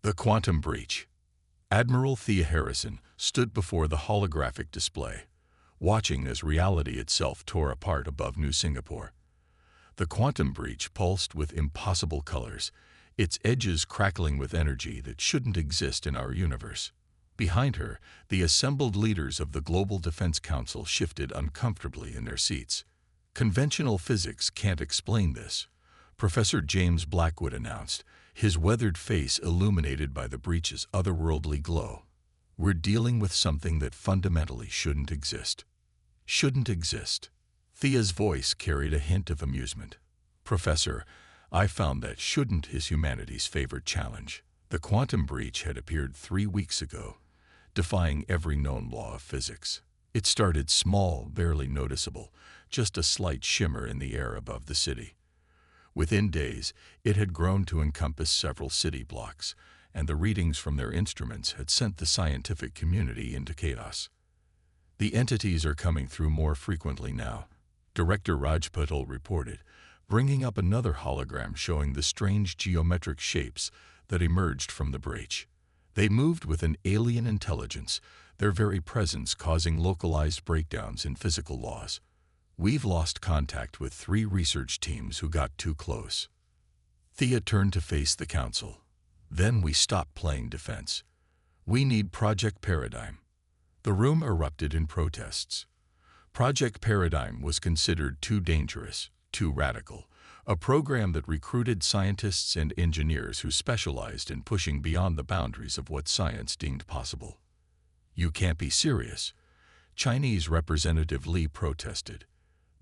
The quantum breach. Admiral Thea Harrison stood before the holographic display, watching as reality itself tore apart above New Singapore. The quantum breach pulsed with impossible colors, its edges crackling with energy that shouldn't exist in our universe. Behind her, the assembled leaders of the Global Defense Council shifted uncomfortably in their seats. Conventional physics can't explain this, Professor James Blackwood announced, his weathered face illuminated by the breach's otherworldly glow. We're dealing with something that fundamentally shouldn't exist. Shouldn't exist. Thea's voice carried a hint of amusement. Professor, I found that shouldn't is humanity's favorite challenge. The quantum breach had appeared 3 weeks ago, defying every known law of physics. It started small, barely noticeable, just a slight shimmer in the air above the city. Within days, it had grown to encompass several city blocks, and the readings from their instruments had sent the scientific community into chaos. The entities are coming through more frequently now, Director Raj Patel reported, bringing up another hologram showing the strange geometric shapes that emerged from the breach. They moved with an alien intelligence, their very presence causing localized breakdowns in physical laws. We've lost contact with 3 research teams who got too close. Thea turned to face the council. Then we stopped playing defense. We need Project Paradigm. The room erupted in protests. Project Paradigm was considered too dangerous, too radical, a program that recruited scientists and engineers who specialized in pushing beyond the boundaries of what science deemed possible. You can't be serious. Chinese Representative Li protested.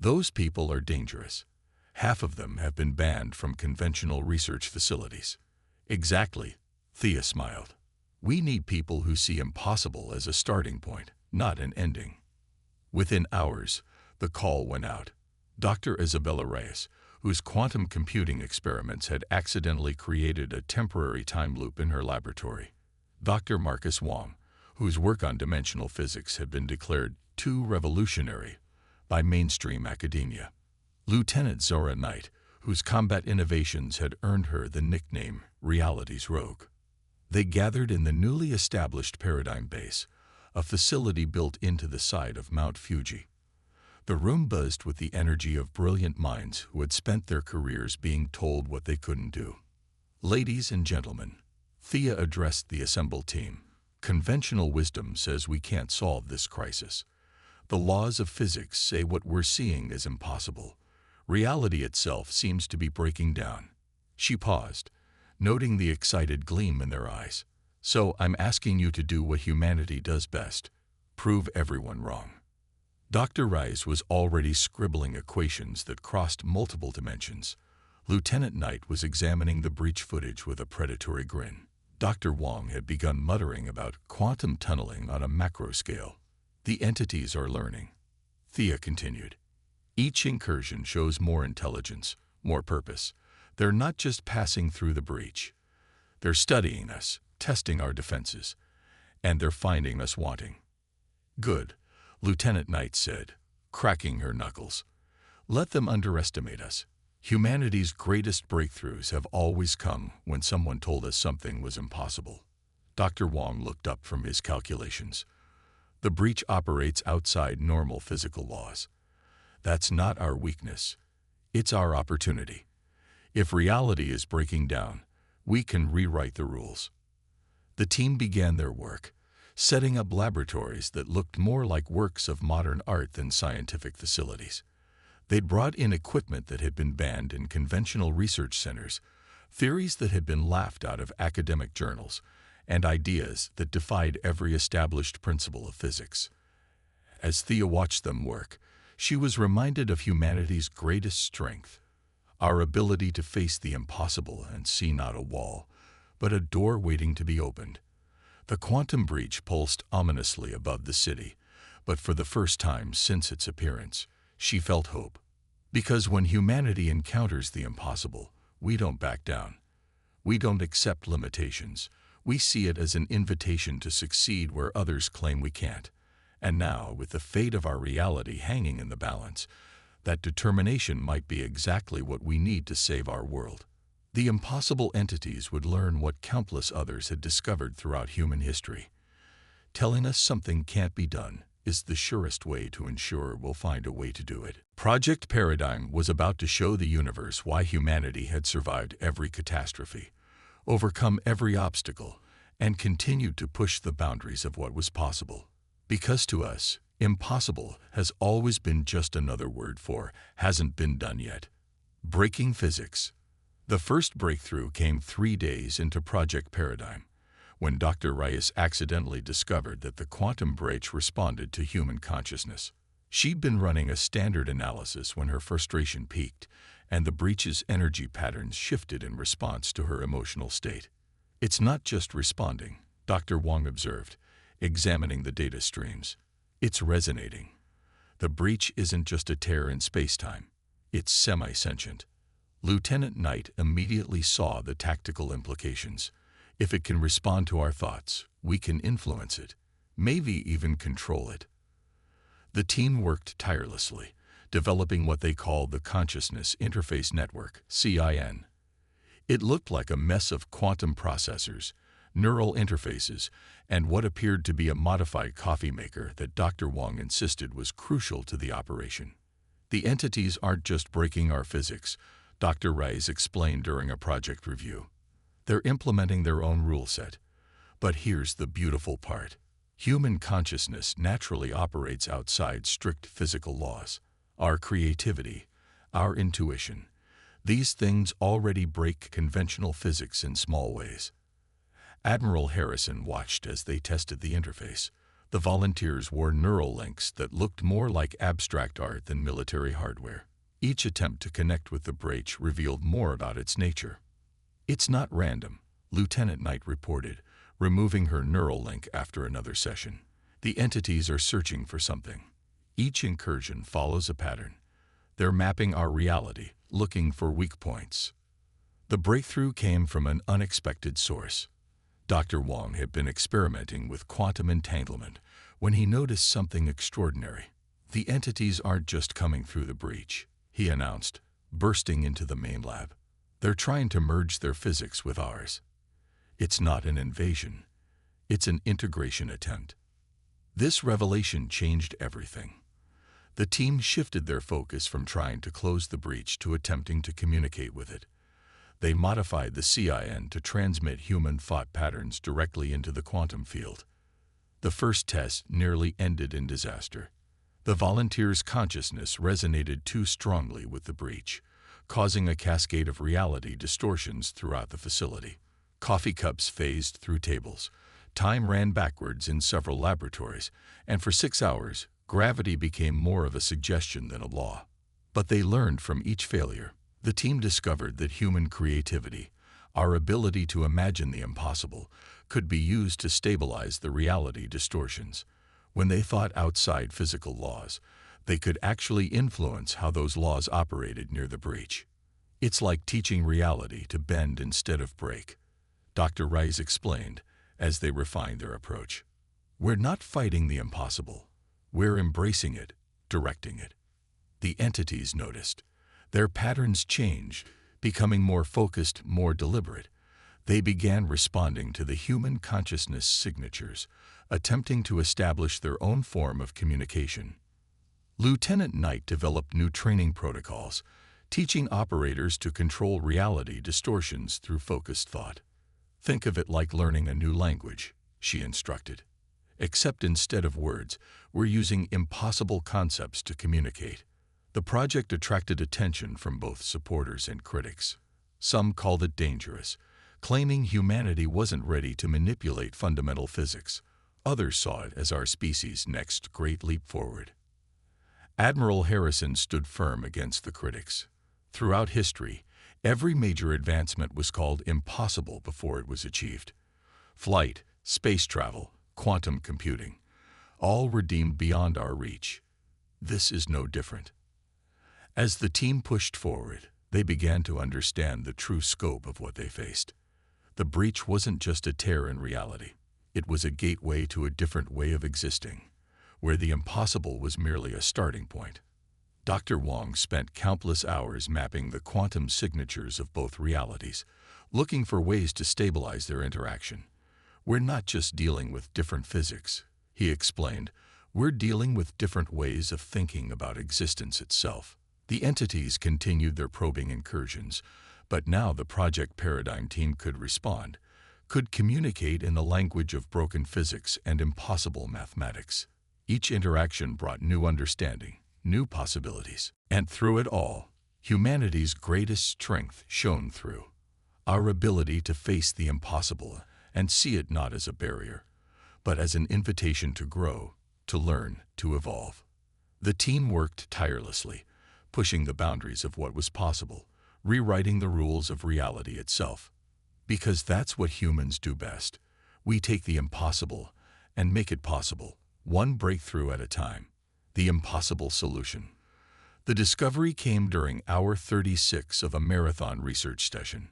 Those people are dangerous. Half of them have been banned from conventional research facilities. Exactly, Thea smiled. We need people who see impossible as a starting point, not an ending. Within hours, the call went out. Dr. Isabella Reyes, whose quantum computing experiments had accidentally created a temporary time loop in her laboratory. Dr. Marcus Wong, whose work on dimensional physics had been declared too revolutionary by mainstream academia. Lieutenant Zora Knight, whose combat innovations had earned her the nickname Reality's Rogue. They gathered in the newly established Paradigm Base, a facility built into the side of Mount Fuji. The room buzzed with the energy of brilliant minds who had spent their careers being told what they couldn't do. Ladies and gentlemen, Thea addressed the assembled team. Conventional wisdom says we can't solve this crisis. The laws of physics say what we're seeing is impossible. Reality itself seems to be breaking down. She paused, noting the excited gleam in their eyes. So I'm asking you to do what humanity does best. Prove everyone wrong. Dr. Rice was already scribbling equations that crossed multiple dimensions. Lieutenant Knight was examining the breach footage with a predatory grin. Dr. Wong had begun muttering about quantum tunneling on a macro scale. The entities are learning. Thea continued. Each incursion shows more intelligence, more purpose. They're not just passing through the breach. They're studying us, testing our defenses, and they're finding us wanting. Good, Lieutenant Knight said, cracking her knuckles. Let them underestimate us. Humanity's greatest breakthroughs have always come when someone told us something was impossible. Dr. Wong looked up from his calculations. The breach operates outside normal physical laws. That's not our weakness. It's our opportunity. If reality is breaking down, we can rewrite the rules. The team began their work, setting up laboratories that looked more like works of modern art than scientific facilities. They'd brought in equipment that had been banned in conventional research centers, theories that had been laughed out of academic journals, and ideas that defied every established principle of physics. As Thea watched them work, she was reminded of humanity's greatest strength, our ability to face the impossible and see not a wall, but a door waiting to be opened. The quantum breach pulsed ominously above the city, but for the first time since its appearance, she felt hope. Because when humanity encounters the impossible, we don't back down. We don't accept limitations. We see it as an invitation to succeed where others claim we can't. And now, with the fate of our reality hanging in the balance, that determination might be exactly what we need to save our world. The impossible entities would learn what countless others had discovered throughout human history. Telling us something can't be done is the surest way to ensure we'll find a way to do it. Project Paradigm was about to show the universe why humanity had survived every catastrophe, overcome every obstacle, and continued to push the boundaries of what was possible. Because to us, impossible has always been just another word for hasn't been done yet. Breaking physics. The first breakthrough came 3 days into Project Paradigm, when Dr. Rice accidentally discovered that the quantum breach responded to human consciousness. She'd been running a standard analysis when her frustration peaked, and the breach's energy patterns shifted in response to her emotional state. It's not just responding, Dr. Wong observed, examining the data streams. It's resonating. The breach isn't just a tear in space-time. It's semi-sentient. Lieutenant Knight immediately saw the tactical implications. If it can respond to our thoughts, we can influence it, maybe even control it. The team worked tirelessly, developing what they called the Consciousness Interface Network, CIN. It looked like a mess of quantum processors, neural interfaces, and what appeared to be a modified coffee maker that Dr. Wong insisted was crucial to the operation. The entities aren't just breaking our physics, Dr. Rice explained during a project review. They're implementing their own rule set. But here's the beautiful part. Human consciousness naturally operates outside strict physical laws. Our creativity, our intuition, these things already break conventional physics in small ways. Admiral Harrison watched as they tested the interface. The volunteers wore neural links that looked more like abstract art than military hardware. Each attempt to connect with the breach revealed more about its nature. It's not random, Lieutenant Knight reported, removing her neural link after another session. The entities are searching for something. Each incursion follows a pattern. They're mapping our reality, looking for weak points. The breakthrough came from an unexpected source. Dr. Wong had been experimenting with quantum entanglement when he noticed something extraordinary. The entities aren't just coming through the breach, he announced, bursting into the main lab. They're trying to merge their physics with ours. It's not an invasion. It's an integration attempt. This revelation changed everything. The team shifted their focus from trying to close the breach to attempting to communicate with it. They modified the CIN to transmit human thought patterns directly into the quantum field. The first test nearly ended in disaster. The volunteers' consciousness resonated too strongly with the breach, causing a cascade of reality distortions throughout the facility. Coffee cups phased through tables. Time ran backwards in several laboratories, and for 6 hours, gravity became more of a suggestion than a law. But they learned from each failure. The team discovered that human creativity, our ability to imagine the impossible, could be used to stabilize the reality distortions. When they thought outside physical laws, they could actually influence how those laws operated near the breach. It's like teaching reality to bend instead of break, Dr. Rice explained as they refined their approach. We're not fighting the impossible. We're embracing it, directing it. The entities noticed. Their patterns changed, becoming more focused, more deliberate. They began responding to the human consciousness signatures, attempting to establish their own form of communication. Lieutenant Knight developed new training protocols, teaching operators to control reality distortions through focused thought. Think of it like learning a new language, she instructed. Except instead of words, we're using impossible concepts to communicate. The project attracted attention from both supporters and critics. Some called it dangerous, claiming humanity wasn't ready to manipulate fundamental physics. Others saw it as our species' next great leap forward. Admiral Harrison stood firm against the critics. Throughout history, every major advancement was called impossible before it was achieved. Flight, space travel, quantum computing, all were deemed beyond our reach. This is no different. As the team pushed forward, they began to understand the true scope of what they faced. The breach wasn't just a tear in reality. It was a gateway to a different way of existing, where the impossible was merely a starting point. Dr. Wong spent countless hours mapping the quantum signatures of both realities, looking for ways to stabilize their interaction. "We're not just dealing with different physics," he explained. "We're dealing with different ways of thinking about existence itself." The entities continued their probing incursions, but now the Project Paradigm team could respond, could communicate in the language of broken physics and impossible mathematics. Each interaction brought new understanding, new possibilities. And through it all, humanity's greatest strength shone through. Our ability to face the impossible and see it not as a barrier, but as an invitation to grow, to learn, to evolve. The team worked tirelessly, pushing the boundaries of what was possible, rewriting the rules of reality itself. Because that's what humans do best. We take the impossible and make it possible, one breakthrough at a time. The impossible solution. The discovery came during hour 36 of a marathon research session.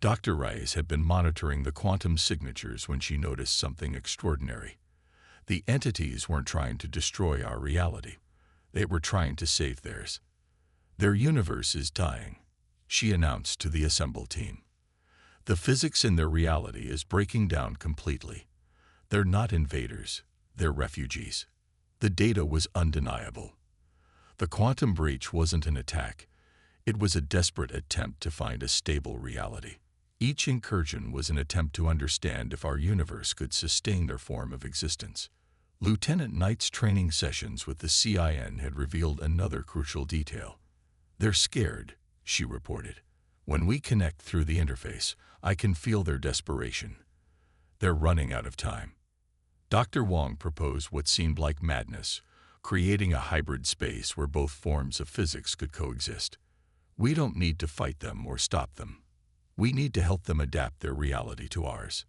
Dr. Rice had been monitoring the quantum signatures when she noticed something extraordinary. The entities weren't trying to destroy our reality. They were trying to save theirs. "Their universe is dying," she announced to the assembled team. "The physics in their reality is breaking down completely. They're not invaders, they're refugees." The data was undeniable. The quantum breach wasn't an attack. It was a desperate attempt to find a stable reality. Each incursion was an attempt to understand if our universe could sustain their form of existence. Lieutenant Knight's training sessions with the CIN had revealed another crucial detail. "They're scared," she reported. "When we connect through the interface, I can feel their desperation. They're running out of time." Dr. Wong proposed what seemed like madness, creating a hybrid space where both forms of physics could coexist. "We don't need to fight them or stop them. We need to help them adapt their reality to ours."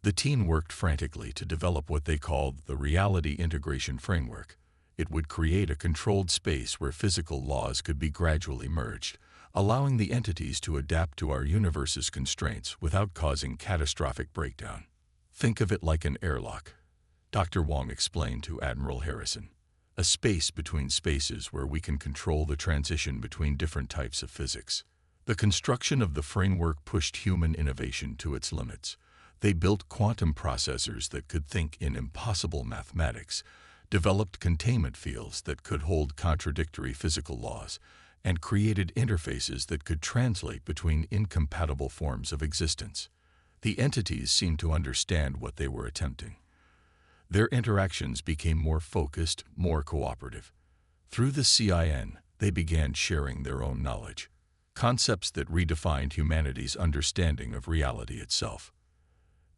The team worked frantically to develop what they called the Reality Integration Framework. It would create a controlled space where physical laws could be gradually merged, allowing the entities to adapt to our universe's constraints without causing catastrophic breakdown. "Think of it like an airlock," Dr. Wong explained to Admiral Harrison. "A space between spaces where we can control the transition between different types of physics." The construction of the framework pushed human innovation to its limits. They built quantum processors that could think in impossible mathematics, developed containment fields that could hold contradictory physical laws, and created interfaces that could translate between incompatible forms of existence. The entities seemed to understand what they were attempting. Their interactions became more focused, more cooperative. Through the CIN, they began sharing their own knowledge, concepts that redefined humanity's understanding of reality itself.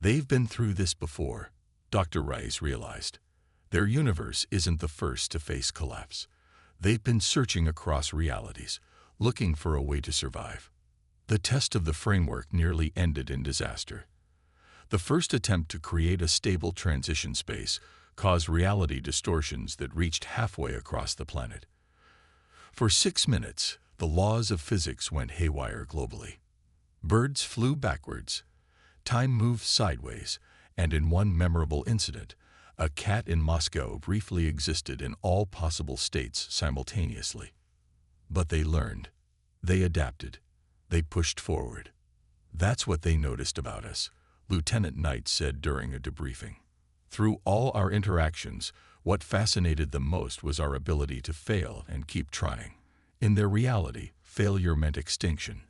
"They've been through this before," Dr. Rice realized. "Their universe isn't the first to face collapse. They've been searching across realities, looking for a way to survive." The test of the framework nearly ended in disaster. The first attempt to create a stable transition space caused reality distortions that reached halfway across the planet. For 6 minutes, the laws of physics went haywire globally. Birds flew backwards, time moved sideways, and in one memorable incident, a cat in Moscow briefly existed in all possible states simultaneously. But they learned. They adapted. They pushed forward. "That's what they noticed about us," Lieutenant Knight said during a debriefing. "Through all our interactions, what fascinated them most was our ability to fail and keep trying. In their reality, failure meant extinction.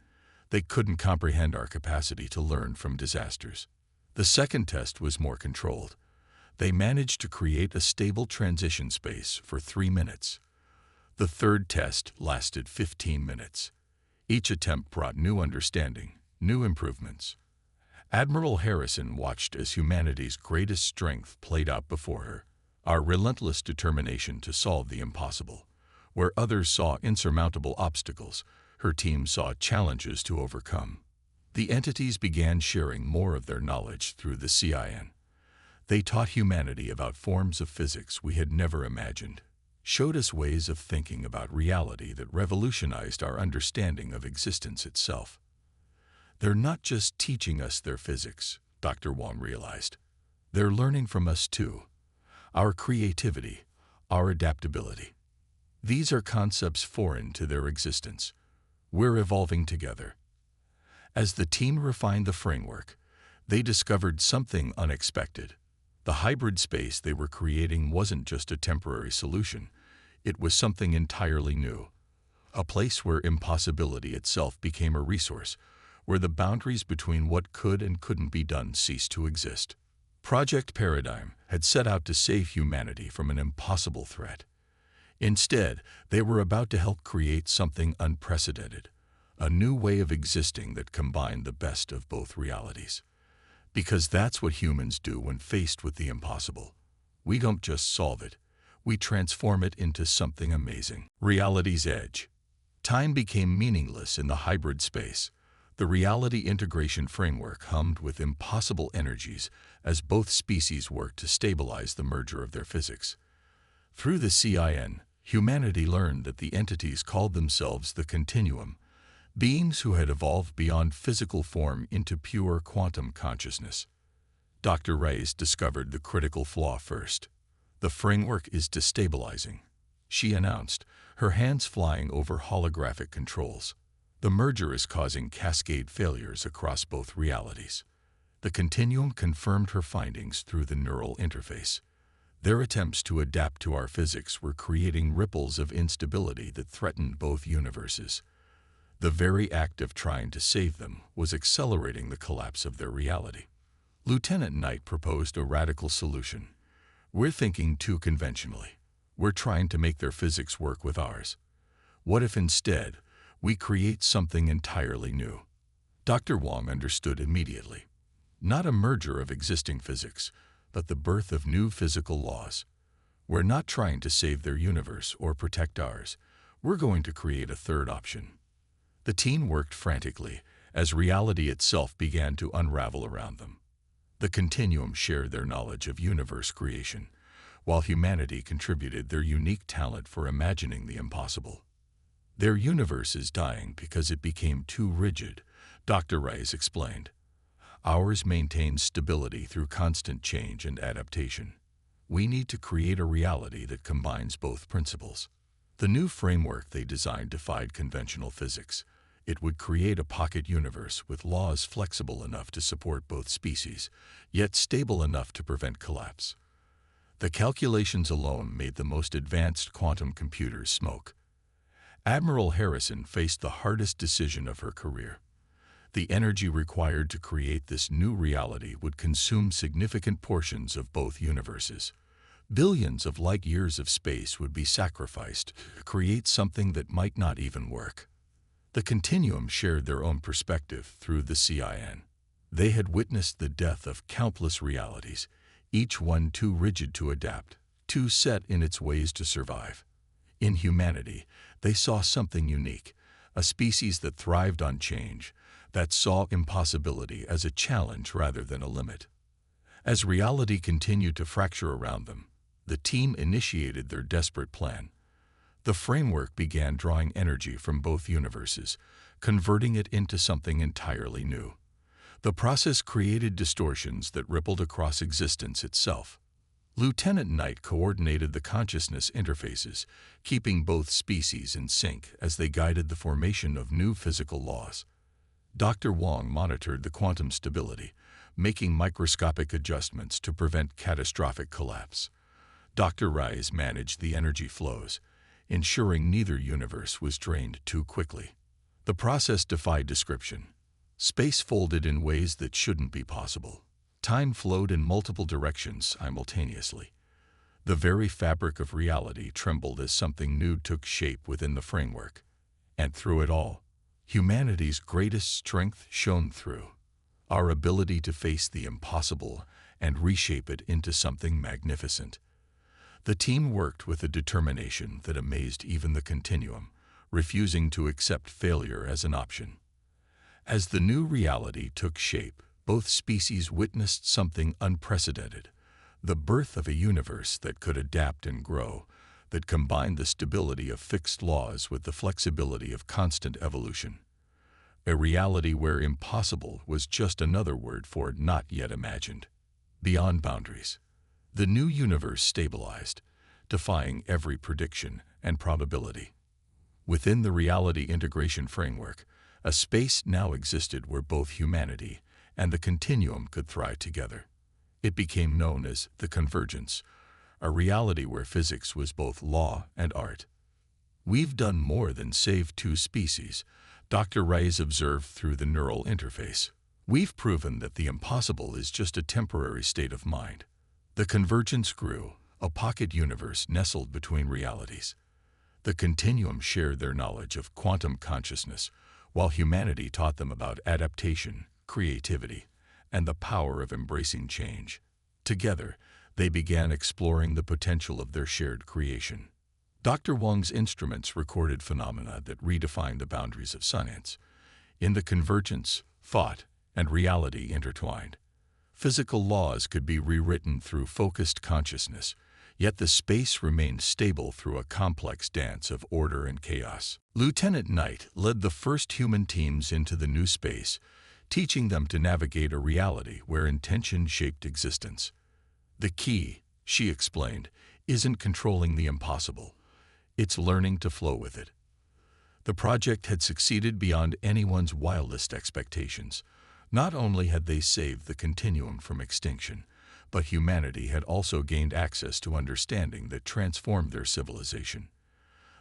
They couldn't comprehend our capacity to learn from disasters." The second test was more controlled. They managed to create a stable transition space for 3 minutes. The third test lasted 15 minutes. Each attempt brought new understanding, new improvements. Admiral Harrison watched as humanity's greatest strength played out before her, our relentless determination to solve the impossible. Where others saw insurmountable obstacles, her team saw challenges to overcome. The entities began sharing more of their knowledge through the CIN. They taught humanity about forms of physics we had never imagined, showed us ways of thinking about reality that revolutionized our understanding of existence itself. "They're not just teaching us their physics," Dr. Wong realized. "They're learning from us too, our creativity, our adaptability." These are concepts foreign to their existence. We're evolving together. As the team refined the framework, they discovered something unexpected. The hybrid space they were creating wasn't just a temporary solution. It was something entirely new. A place where impossibility itself became a resource, where the boundaries between what could and couldn't be done ceased to exist. Project Paradigm had set out to save humanity from an impossible threat. Instead, they were about to help create something unprecedented, a new way of existing that combined the best of both realities. Because that's what humans do when faced with the impossible. We don't just solve it, we transform it into something amazing. Reality's edge. Time became meaningless in the hybrid space. The reality integration framework hummed with impossible energies as both species worked to stabilize the merger of their physics. Through the CIN, humanity learned that the entities called themselves the continuum, beings who had evolved beyond physical form into pure quantum consciousness. Dr. Reyes discovered the critical flaw first. The framework is destabilizing, she announced, her hands flying over holographic controls. The merger is causing cascade failures across both realities. The continuum confirmed her findings through the neural interface. Their attempts to adapt to our physics were creating ripples of instability that threatened both universes. The very act of trying to save them was accelerating the collapse of their reality. Lieutenant Knight proposed a radical solution. We're thinking too conventionally. We're trying to make their physics work with ours. What if instead, we create something entirely new? Dr. Wong understood immediately. Not a merger of existing physics, but the birth of new physical laws. We're not trying to save their universe or protect ours. We're going to create a third option. The team worked frantically as reality itself began to unravel around them. The continuum shared their knowledge of universe creation, while humanity contributed their unique talent for imagining the impossible. Their universe is dying because it became too rigid, Dr. Reyes explained. Ours maintains stability through constant change and adaptation. We need to create a reality that combines both principles. The new framework they designed defied conventional physics. It would create a pocket universe with laws flexible enough to support both species, yet stable enough to prevent collapse. The calculations alone made the most advanced quantum computers smoke. Admiral Harrison faced the hardest decision of her career. The energy required to create this new reality would consume significant portions of both universes. Billions of light years of space would be sacrificed to create something that might not even work. The continuum shared their own perspective through the CIN. They had witnessed the death of countless realities, each one too rigid to adapt, too set in its ways to survive. In humanity, they saw something unique, a species that thrived on change, that saw impossibility as a challenge rather than a limit. As reality continued to fracture around them, the team initiated their desperate plan. The framework began drawing energy from both universes, converting it into something entirely new. The process created distortions that rippled across existence itself. Lieutenant Knight coordinated the consciousness interfaces, keeping both species in sync as they guided the formation of new physical laws. Dr. Wong monitored the quantum stability, making microscopic adjustments to prevent catastrophic collapse. Dr. Reyes managed the energy flows, ensuring neither universe was drained too quickly. The process defied description. Space folded in ways that shouldn't be possible. Time flowed in multiple directions simultaneously. The very fabric of reality trembled as something new took shape within the framework. And through it all, humanity's greatest strength shone through. Our ability to face the impossible and reshape it into something magnificent. The team worked with a determination that amazed even the continuum, refusing to accept failure as an option. As the new reality took shape, both species witnessed something unprecedented, the birth of a universe that could adapt and grow, that combined the stability of fixed laws with the flexibility of constant evolution. A reality where impossible was just another word for not yet imagined. Beyond boundaries. The new universe stabilized, defying every prediction and probability. Within the reality integration framework, a space now existed where both humanity and the continuum could thrive together. It became known as the convergence, a reality where physics was both law and art. "We've done more than save two species," Dr. Rice observed through the neural interface. "We've proven that the impossible is just a temporary state of mind." The convergence grew, a pocket universe nestled between realities. The continuum shared their knowledge of quantum consciousness, while humanity taught them about adaptation, creativity, and the power of embracing change. Together, they began exploring the potential of their shared creation. Dr. Wang's instruments recorded phenomena that redefined the boundaries of science. In the convergence, thought and reality intertwined. Physical laws could be rewritten through focused consciousness, yet the space remained stable through a complex dance of order and chaos. Lieutenant Knight led the first human teams into the new space, teaching them to navigate a reality where intention shaped existence. "The key," she explained, "isn't controlling the impossible. It's learning to flow with it." The project had succeeded beyond anyone's wildest expectations. Not only had they saved the continuum from extinction, but humanity had also gained access to understanding that transformed their civilization.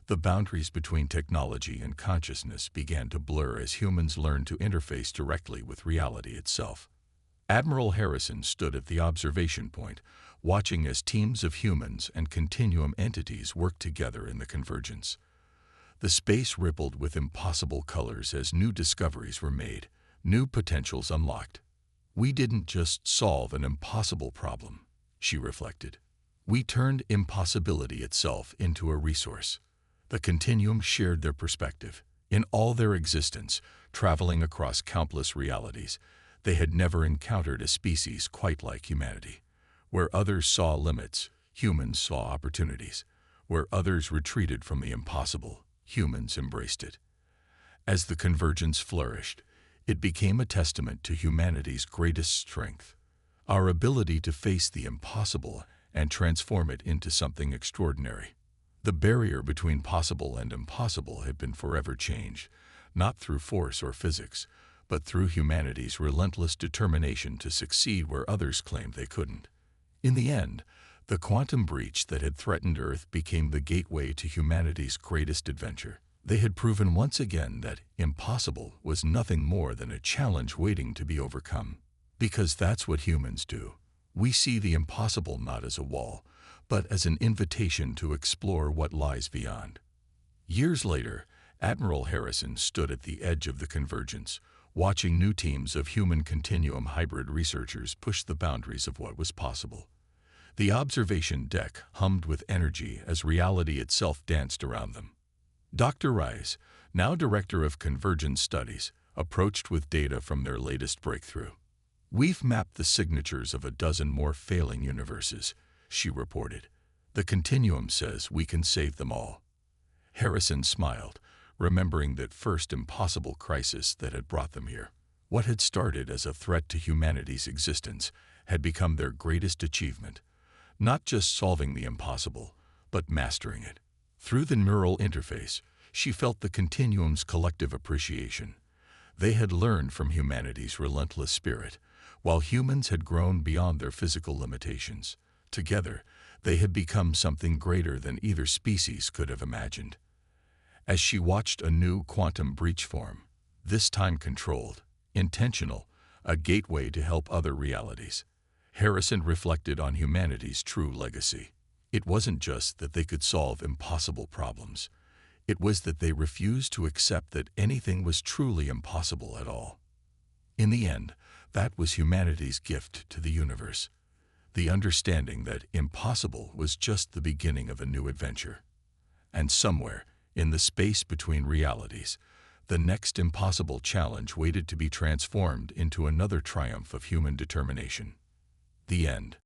The boundaries between technology and consciousness began to blur as humans learned to interface directly with reality itself. Admiral Harrison stood at the observation point, watching as teams of humans and continuum entities worked together in the convergence. The space rippled with impossible colors as new discoveries were made, new potentials unlocked. "We didn't just solve an impossible problem," she reflected. "We turned impossibility itself into a resource." The continuum shared their perspective. In all their existence, traveling across countless realities, they had never encountered a species quite like humanity. Where others saw limits, humans saw opportunities. Where others retreated from the impossible, humans embraced it. As the convergence flourished, it became a testament to humanity's greatest strength, our ability to face the impossible and transform it into something extraordinary. The barrier between possible and impossible had been forever changed, not through force or physics, but through humanity's relentless determination to succeed where others claimed they couldn't. In the end, the quantum breach that had threatened Earth became the gateway to humanity's greatest adventure. They had proven once again that impossible was nothing more than a challenge waiting to be overcome. Because that's what humans do. We see the impossible not as a wall, but as an invitation to explore what lies beyond. Years later, Admiral Harrison stood at the edge of the convergence, watching new teams of human continuum hybrid researchers push the boundaries of what was possible. The observation deck hummed with energy as reality itself danced around them. Dr. Rice, now Director of Convergence Studies, approached with data from their latest breakthrough. "We've mapped the signatures of a dozen more failing universes," she reported. "The continuum says we can save them all." Harrison smiled, remembering that first impossible crisis that had brought them here. What had started as a threat to humanity's existence had become their greatest achievement, not just solving the impossible, but mastering it. Through the neural interface, she felt the continuum's collective appreciation. They had learned from humanity's relentless spirit, while humans had grown beyond their physical limitations. Together, they had become something greater than either species could have imagined. As she watched a new quantum breach form, this time controlled, intentional, a gateway to help other realities, Harrison reflected on humanity's true legacy. It wasn't just that they could solve impossible problems. It was that they refused to accept that anything was truly impossible at all. In the end, that was humanity's gift to the universe. The understanding that impossible was just the beginning of a new adventure. And somewhere, in the space between realities, the next impossible challenge waited to be transformed into another triumph of human determination. The end.